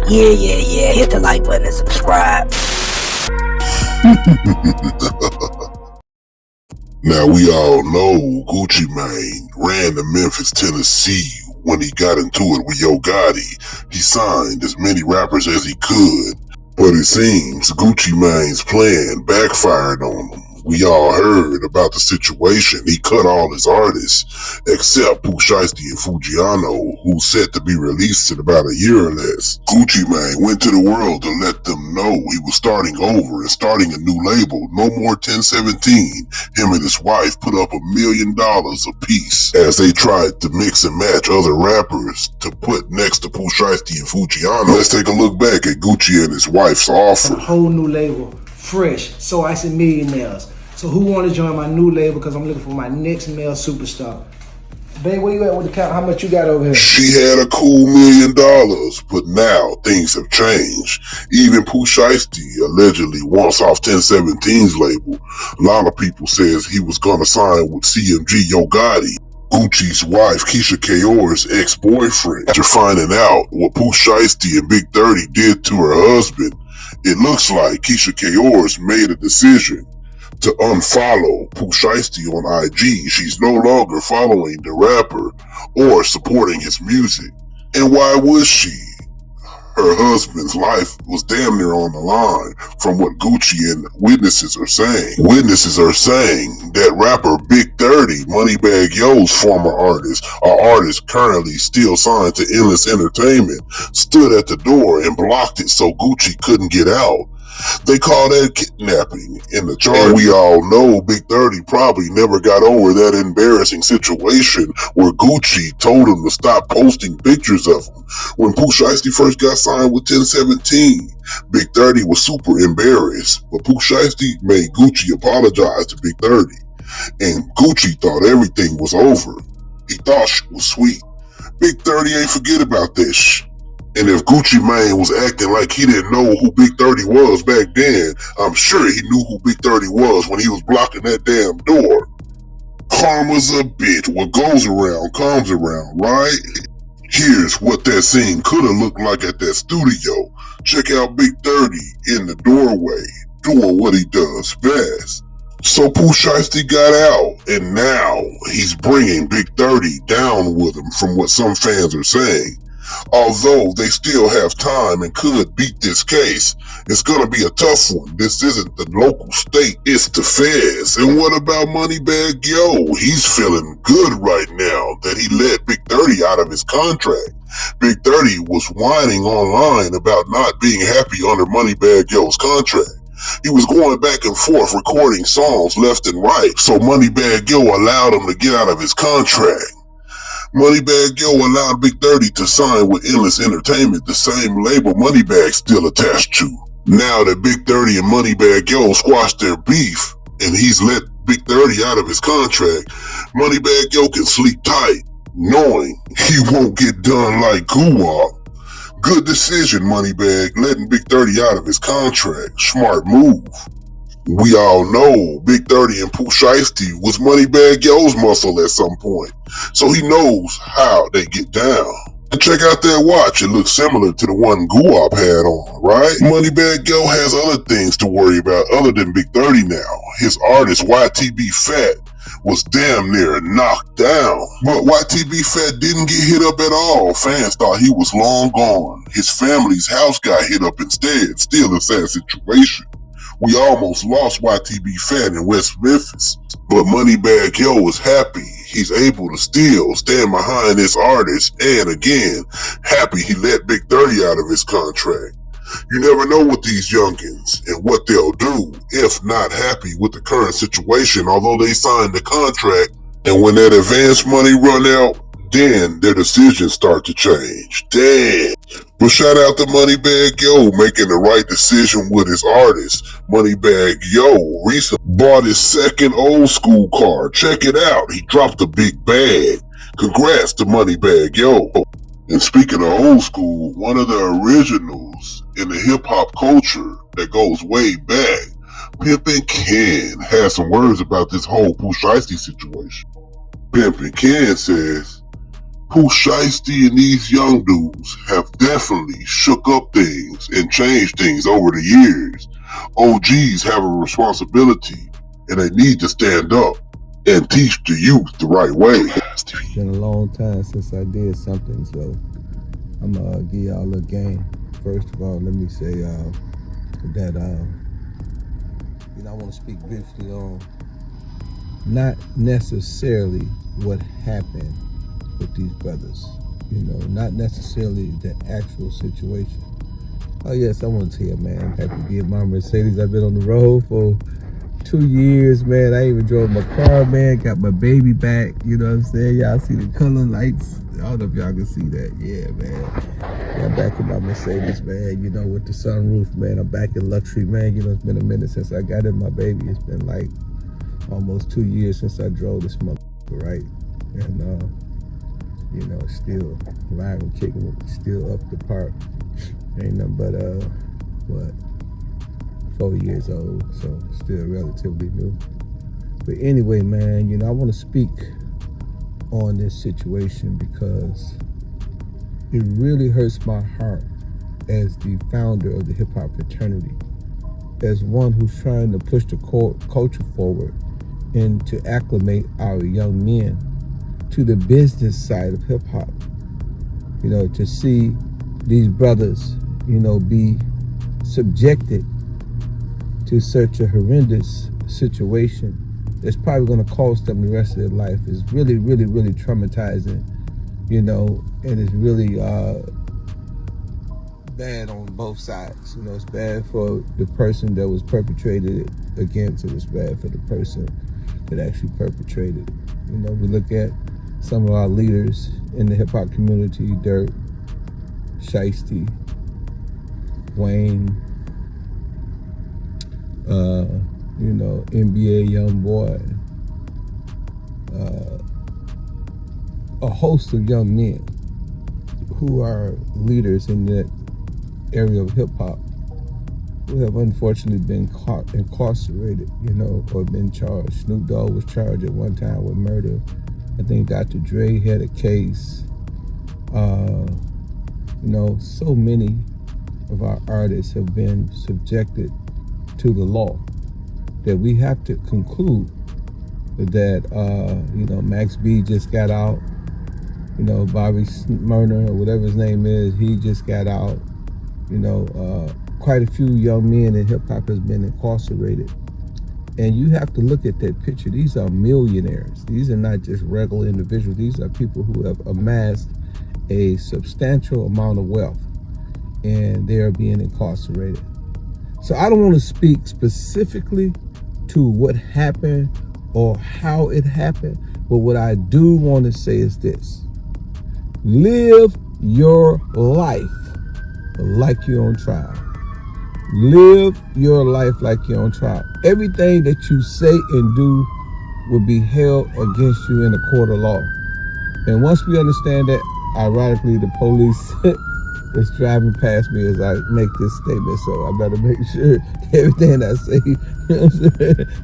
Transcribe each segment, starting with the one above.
Yeah. Hit the like button and subscribe. Now we all know Gucci Mane ran to Memphis, Tennessee when he got into it with Yo Gotti. He signed as many rappers as he could, but it seems Gucci Mane's plan backfired on him. We all heard about the situation. He cut all his artists, except Pooh Shiesty and Fujiano, who's set to be released in about a year or less. Gucci Mane went to the world to let them know he was starting over and starting a new label, No More 1017. Him and his wife put up $1 million apiece as they tried to mix and match other rappers to put next to Pooh Shiesty and Fujiano. Let's take a look back at Gucci and his wife's offer. A whole new label, fresh, so icy millionaires. So who want to join my new label? Because I'm looking for my next male superstar. Babe, where you at with the count? How much you got over here? She had a cool $1 million, but now things have changed. Even Pooh Shiesty allegedly wants off 1017's label. A lot of people says he was gonna sign with CMG Yo Gotti, Gucci's wife Keyshia Ka'Oir's ex-boyfriend. After finding out what Pooh Shiesty and Big30 did to her husband, it looks like Keyshia Ka'Oir's made a decision to unfollow Pooh Shiesty on IG. She's no longer following the rapper or supporting his music. And why would she? Her husband's life was damn near on the line from what Gucci and witnesses are saying. Witnesses are saying that rapper Big30, Moneybagg Yo's former artist, an artist currently still signed to Endless Entertainment, stood at the door and blocked it so Gucci couldn't get out. They call that kidnapping in the charge. And we all know Big30 probably never got over that embarrassing situation where Gucci told him to stop posting pictures of him. When Pooh Shiesty first got signed with 1017, Big30 was super embarrassed, but Pooh Shiesty made Gucci apologize to Big30, and Gucci thought everything was over. He thought she was sweet. Big30 ain't forget about this. And if Gucci Mane was acting like he didn't know who Big30 was back then, I'm sure he knew who Big30 was when he was blocking that damn door. Karma's a bitch. What goes around comes around, right? Here's what that scene could have looked like at that studio. Check out Big30 in the doorway, doing what he does best. So Pooh Shiesty got out, and now he's bringing Big30 down with him from what some fans are saying. Although they still have time and could beat this case, it's gonna be a tough one. This isn't the local state, it's the feds. And what about Moneybagg Yo? He's feeling good right now that he let Big30 out of his contract. Big30 was whining online about not being happy under Moneybagg Yo's contract. He was going back and forth recording songs left and right, so Moneybagg Yo allowed him to get out of his contract. Moneybagg Yo allowed Big30 to sign with Endless Entertainment, the same label Moneybagg's still attached to. Now that Big30 and Moneybagg Yo squashed their beef, and he's let Big30 out of his contract, Moneybagg Yo can sleep tight, knowing he won't get done like Guwap. Good decision, Moneybagg, letting Big30 out of his contract. Smart move. We all know Big30 and Pooh Shiesty was Moneybagg Yo's muscle at some point, so he knows how they get down. And check out that watch, it looks similar to the one Guwap had on, right? Moneybagg Yo has other things to worry about other than Big30 now. His artist YTB Fat was damn near knocked down, but YTB Fat didn't get hit up at all. Fans thought he was long gone. His family's house got hit up instead, still a sad situation. We almost lost YTB Fat in West Memphis, but Moneybagg Yo is happy. He's able to still stand behind this artist, and again, happy he let Big30 out of his contract. You never know with these youngins and what they'll do if not happy with the current situation, although they signed the contract, and when that advance money run out, then their decisions start to change. Damn. But shout out to Moneybagg Yo making the right decision with his artist. Moneybagg Yo recently bought his second old school car. Check it out. He dropped a big bag. Congrats to Moneybagg Yo. And speaking of old school, one of the originals in the hip hop culture that goes way back, Pimpin' Ken has some words about this whole Pooh Shiesty situation. Pimpin' Ken says, Pooh Shiesty and these young dudes have definitely shook up things and changed things over the years. OGs have a responsibility and they need to stand up and teach the youth the right way. It's been a long time since I did something, so I'm gonna give y'all a game. First of all, let me say that I want to speak briefly on not necessarily what happened with these brothers, not necessarily the actual situation. Oh yes, I want to tell you, man, I'm happy to get my Mercedes. I've been on the road for 2 years, man. I even drove my car, man, got my baby back, you know what I'm saying? Y'all see the color lights? I don't know if y'all can see that. Yeah, man. I'm back in my Mercedes, man, with the sunroof, man. I'm back in luxury, man. It's been a minute since I got in my baby. It's been like almost 2 years since I drove this motherfucker, right? And, still riding, kicking, still up the park. Ain't nothing but, 4 years old, so still relatively new. But anyway, man, I want to speak on this situation because it really hurts my heart as the founder of the hip-hop fraternity, as one who's trying to push the culture forward and to acclimate our young men to the business side of hip-hop. To see these brothers, be subjected to such a horrendous situation that's probably going to cost them the rest of their life is really, really, really traumatizing, and it's really bad on both sides. It's bad for the person that was perpetrated it against, and it's bad for the person that actually perpetrated it. We look at some of our leaders in the hip-hop community: Dirt, Shiesty, Wayne, NBA young boy, a host of young men who are leaders in that area of hip-hop who have unfortunately been caught incarcerated, or been charged. Snoop Dogg was charged at one time with murder. I think Dr. Dre had a case. So many of our artists have been subjected to the law that we have to conclude that, Max B just got out, Bobby Smyrna or whatever his name is, he just got out, quite a few young men in hip hop has been incarcerated. And you have to look at that picture. These are millionaires. These are not just regular individuals. These are people who have amassed a substantial amount of wealth, and they are being incarcerated. So I don't want to speak specifically to what happened or how it happened, but what I do want to say is this: live your life like you're on trial. Live your life like you're on trial. Everything that you say and do will be held against you in a court of law. And once we understand that, ironically, the police is driving past me as I make this statement, so I better make sure everything I say,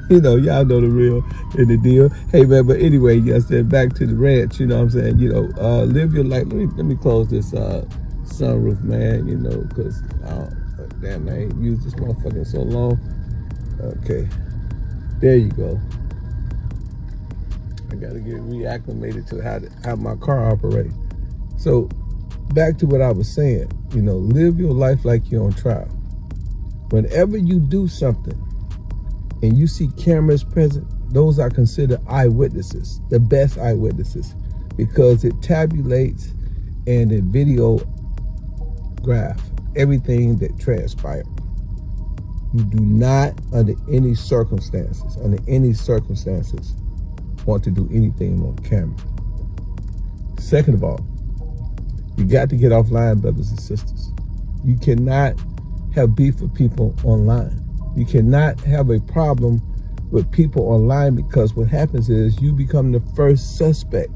y'all know the real and the deal. Hey, man, but anyway, back to the ranch, live your life. Let me close this sunroof, man, because damn, I ain't used this motherfucker in so long. Okay, there you go. I gotta get reacclimated to how my car operates. So back to what I was saying, live your life like you're on trial. Whenever you do something and you see cameras present, those are considered eyewitnesses, the best eyewitnesses, because it tabulates and it videograph everything that transpired. You do not, under any circumstances, want to do anything on camera. Second of all, you got to get offline, brothers and sisters. You cannot have beef with people online. You cannot have a problem with people online, because what happens is you become the first suspect.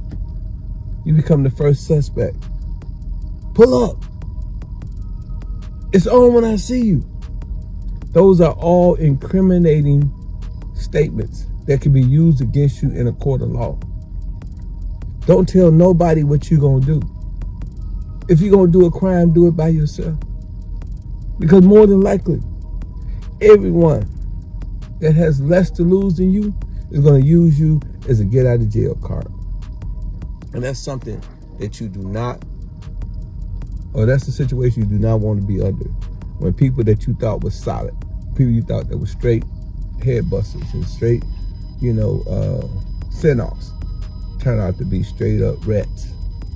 Pull up. It's on when I see you. Those are all incriminating statements that can be used against you in a court of law. Don't tell nobody what you're going to do. If you're going to do a crime, do it by yourself. Because more than likely, everyone that has less to lose than you is going to use you as a get out of jail card. And that's something that you do not, or that's the situation you do not want to be under. When people that you thought was solid, people you thought that were straight head busters and straight, sin-offs, turn out to be straight up rats.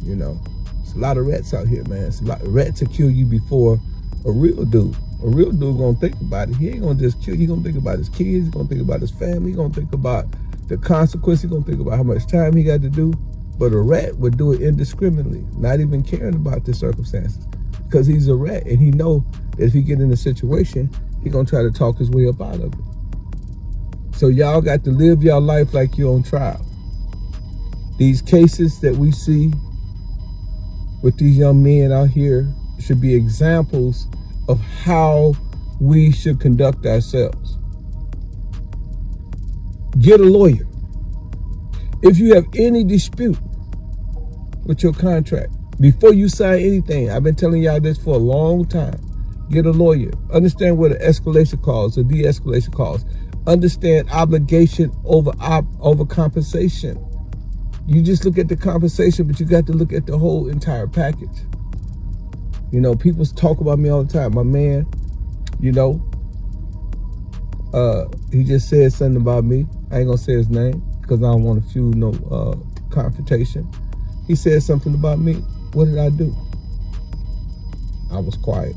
It's a lot of rats out here, man. It's a lot of rats to kill you before a real dude. A real dude gonna think about it. He ain't gonna just kill you. He gonna think about his kids. He gonna think about his family. He gonna think about the consequences. He gonna think about how much time he got to do. But a rat would do it indiscriminately, not even caring about the circumstances, because he's a rat and he know that if he get in a situation, he gonna try to talk his way up out of it. So y'all got to live your life like you're on trial. These cases that we see with these young men out here should be examples of how we should conduct ourselves. Get a lawyer. If you have any dispute with your contract, before you sign anything, I've been telling y'all this for a long time, get a lawyer. Understand what an escalation clause, a de-escalation clause. Understand obligation over compensation. You just look at the compensation, but you got to look at the whole entire package. People talk about me all the time. My man, he just said something about me. I ain't gonna say his name because I don't want to fuel no confrontation. He said something about me. What did I do? I was quiet.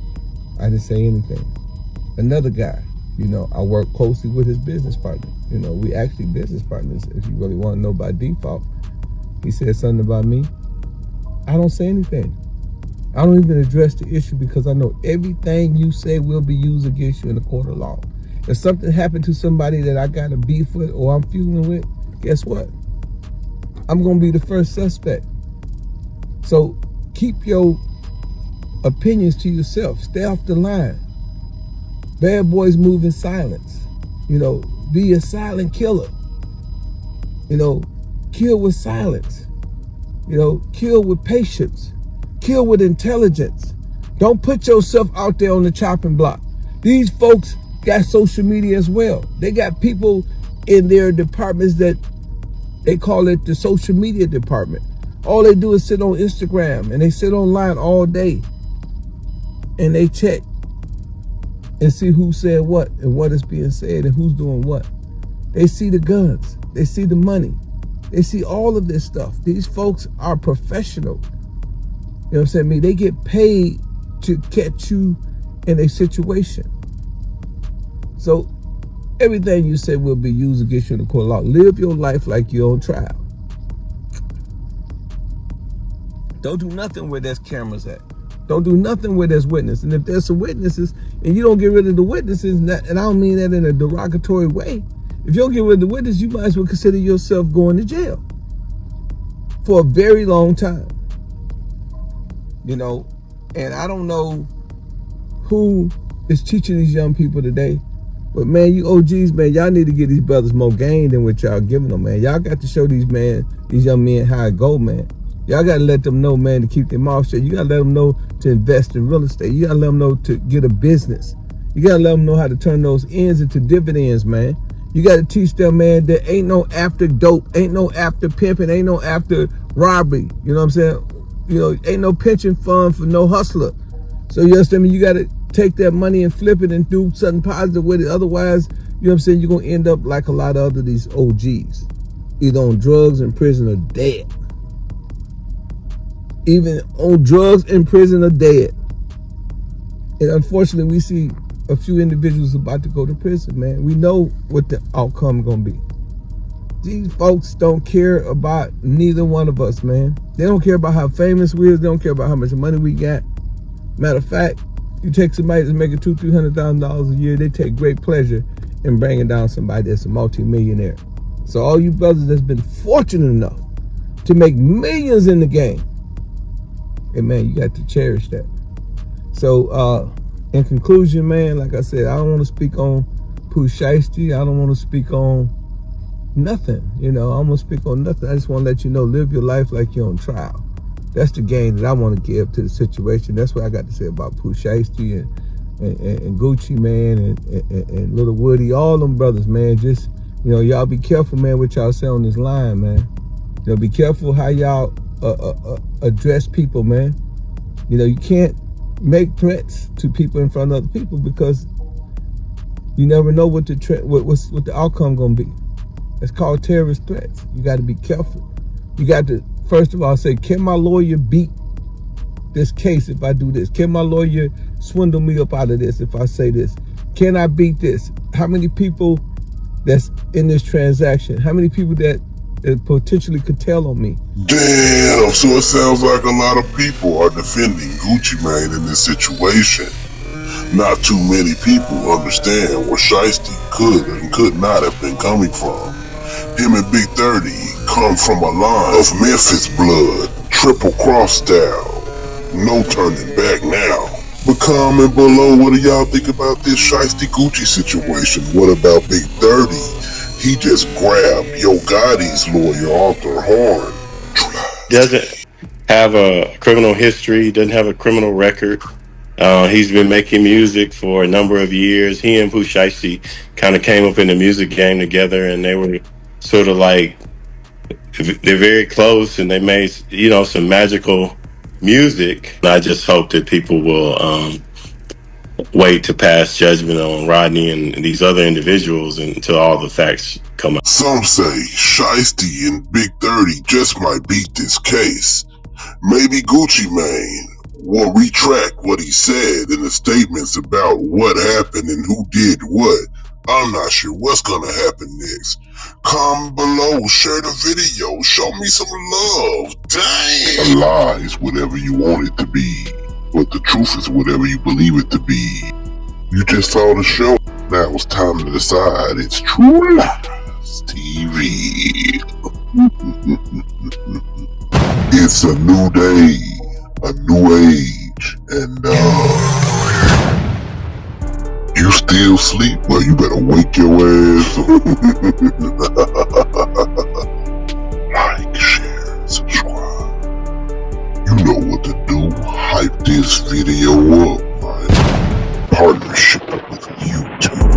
I didn't say anything. Another guy, I work closely with his business partner. We actually business partners, if you really want to know by default. He said something about me. I don't say anything. I don't even address the issue because I know everything you say will be used against you in the court of law. If something happened to somebody that I got a beef with or I'm feuding with, guess what? I'm going to be the first suspect. So keep your opinions to yourself. Stay off the line. Bad boys move in silence. Be a silent killer. Kill with silence. Kill with patience. Kill with intelligence. Don't put yourself out there on the chopping block. These folks got social media as well. They got people in their departments that they call it the social media department. All they do is sit on Instagram and they sit online all day and they check and see who said what and what is being said and who's doing what. They see the guns. They see the money. They see all of this stuff. These folks are professional. You know what I'm saying? They get paid to catch you in a situation. So everything you say will be used against you in the court of law. Live your life like you're on trial. Don't do nothing where there's cameras at. Don't do nothing where there's witnesses. And if there's some witnesses and you don't get rid of the witnesses, and I don't mean that in a derogatory way, if you don't get rid of the witness, you might as well consider yourself going to jail for a very long time. And I don't know who is teaching these young people today, but man, you OGs, man, y'all need to give these brothers more game than what y'all giving them, man. Y'all got to show these young men how it go, man. Y'all got to let them know, man, to keep their mouth shut. You got to let them know to invest in real estate. You got to let them know to get a business. You got to let them know how to turn those ends into dividends, man. You got to teach them, man, that ain't no after dope, ain't no after pimping, ain't no after robbery. You know what I'm saying? Ain't no pension fund for no hustler. So you understand me? You got to take that money and flip it and do something positive with it. Otherwise, you know what I'm saying, you're going to end up like a lot of these OGs, either on drugs, in prison, or dead. Even on drugs, in prison, or dead. And unfortunately, we see a few individuals about to go to prison, man. We know what the outcome going to be. These folks don't care about neither one of us, man. They don't care about how famous we is. They don't care about how much money we got. Matter of fact, you take somebody that's making $200,000-$300,000 a year, they take great pleasure in bringing down somebody that's a multi-millionaire. So all you brothers that's been fortunate enough to make millions in the game, hey man, you got to cherish that. So in conclusion, man, like I said, I don't want to speak on Pooh Shiesty. I don't want to speak on nothing. You know, I'm gonna speak on nothing. I just want to let you know, live your life like you're on trial. That's the game that I want to give to the situation. That's what I got to say about Pooh Shiesty and Gucci, man, and Little Woody, all them brothers, man. Just, you know, y'all be careful, man, what y'all say on this line, man. You know, be careful how y'all address people, man. You know, you can't make threats to people in front of other people because you never know what the outcome gonna be. It's called terrorist threats. You got to be careful. You got to, first of all, say, can my lawyer beat this case if I do this? Can my lawyer swindle me up out of this if I say this? Can I beat this? How many people that's in this transaction? How many people that potentially could tell on me? Damn, so it sounds like a lot of people are defending Gucci Mane in this situation. Not too many people understand where Shiesty could and could not have been coming from. Him and Big30 come from a line of Memphis blood, triple cross style. No turning back now. But comment below, what do y'all think about this Shiesty Gucci situation? What about Big30? He just grabbed Yo Gotti's lawyer, Arthur Horn. Doesn't have a criminal history, doesn't have a criminal record. He's been making music for a number of years. He and Pooh Shiesty kind of came up in the music game together, and they were sort of like, they're very close, and they made, you know, some magical music. I just hope that people will wait to pass judgment on Rodney and these other individuals until all the facts come out. Some say Shiesty and Big30 just might beat this case. Maybe Gucci Mane will retract what he said in the statements about what happened and who did what. I'm not sure what's gonna happen next. Comment below, share the video, show me some love. Dang! A lie is whatever you want it to be, but the truth is whatever you believe it to be. You just saw the show. Now it's time to decide. It's True Lies TV. It's a new day, a new age, and you still sleep? Well, you better wake your ass up. Like, share, subscribe. You know what to do. Hype this video up, man. Partnership with YouTube.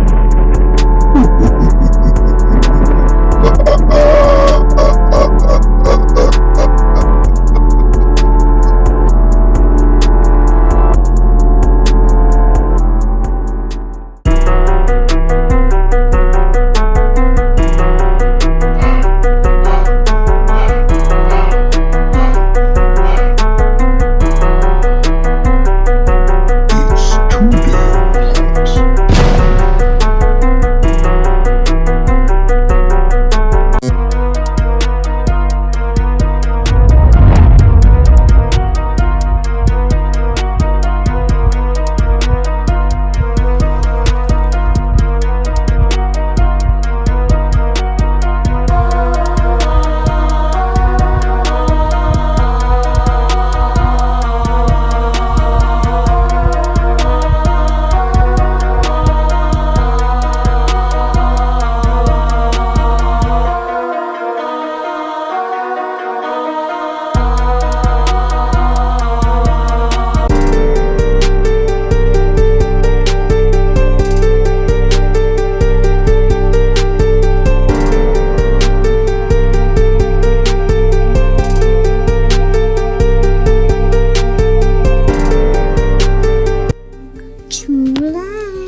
True life.